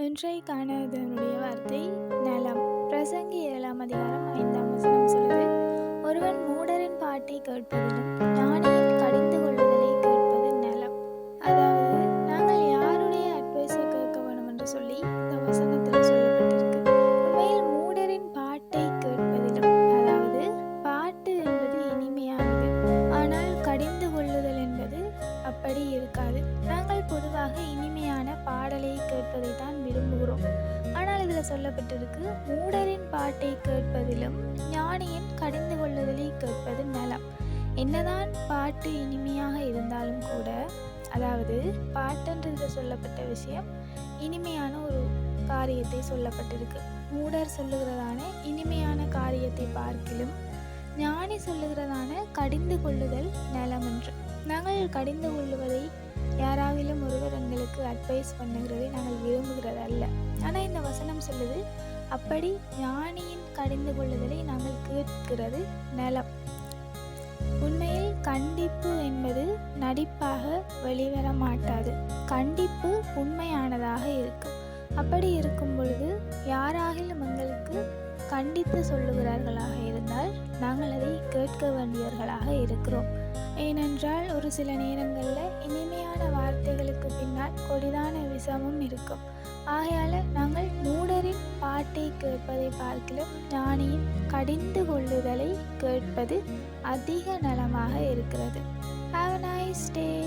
இன்றைக்கான இதனுடைய வார்த்தை நலம். பிரசங்கி 7ஆம் அதிகாரம் 5ஆம் வசனம் சொல்லுது, ஒருவன் மூடரின் பாட்டை கேட்பதிலும் ஞானியின் கடிந்து கொள்ளுதலை கேட்பது நலம். அதாவது நாங்கள் யாருடைய அட்வைஸை கேட்க வேணும் என்று சொல்லி இந்த வசனத்தில் சொல்லப்பட்டிருக்கு. உண்மையில் மூடரின் பாட்டை கேட்பதிலும், அதாவது பாட்டு என்பது இனிமையானது, ஆனால் கடிந்து கொள்ளுதல் என்பது அப்படி இருக்காது. நாங்கள் பொதுவாக இனிமையான பாடலை கேட்பதை தான் விரும்புகிறோம். ஆனால் இதில் சொல்லப்பட்டிருக்கு, மூடரின் பாட்டை கேட்பதிலும் ஞானியின் கடிந்து கொள்ளுதலை கேட்பது நலம். என்னதான் பாட்டு இனிமையாக இருந்தாலும் கூட, அதாவது பாட்டுன்றதில் சொல்லப்பட்ட விஷயம் இனிமையான ஒரு காரியத்தை சொல்லப்பட்டிருக்கு. மூடர் சொல்லுகிறதான இனிமையான காரியத்தை பார்க்கிலும் ஞானி சொல்லுகிறதான கடிந்து கொள்ளுதல் நலம் என்று. நாங்கள் கடிந்து கொள்ளுவதை, யாராவிலும் ஒருவர் எங்களுக்கு அட்வைஸ் பண்ணுகிறதை நாங்கள் விரும்புகிறது அல்ல. ஆனால் இந்த வசனம் சொல்லுது, அப்படி ஞானியின் கடிந்து கொள்ளுதலை நாங்கள் கேட்கிறது நலம். உண்மையில் கண்டிப்பு என்பது நடிப்பாக வெளிவர மாட்டாது. கண்டிப்பு உண்மையானதாக இருக்கும். அப்படி இருக்கும் பொழுது யாராகிலும் எங்களுக்கு கண்டித்து சொல்லுகிறார்களாக இருந்தால் நாங்கள் அதை கேட்க வேண்டியவர்களாக இருக்கிறோம். ஏனென்றால் ஒரு சில நேரங்களில் இனிமையான வார்த்தைகளுக்கு பின்னால் கொடிதான விஷமும் இருக்கும். ஆகையால் நாங்கள் மூடரின் பாட்டை கேட்பதை பார்க்கிலும் ஞானியின் கடிந்து கொள்ளுதலை கேட்பது அதிக நலமாக இருக்கிறது. Have a nice day.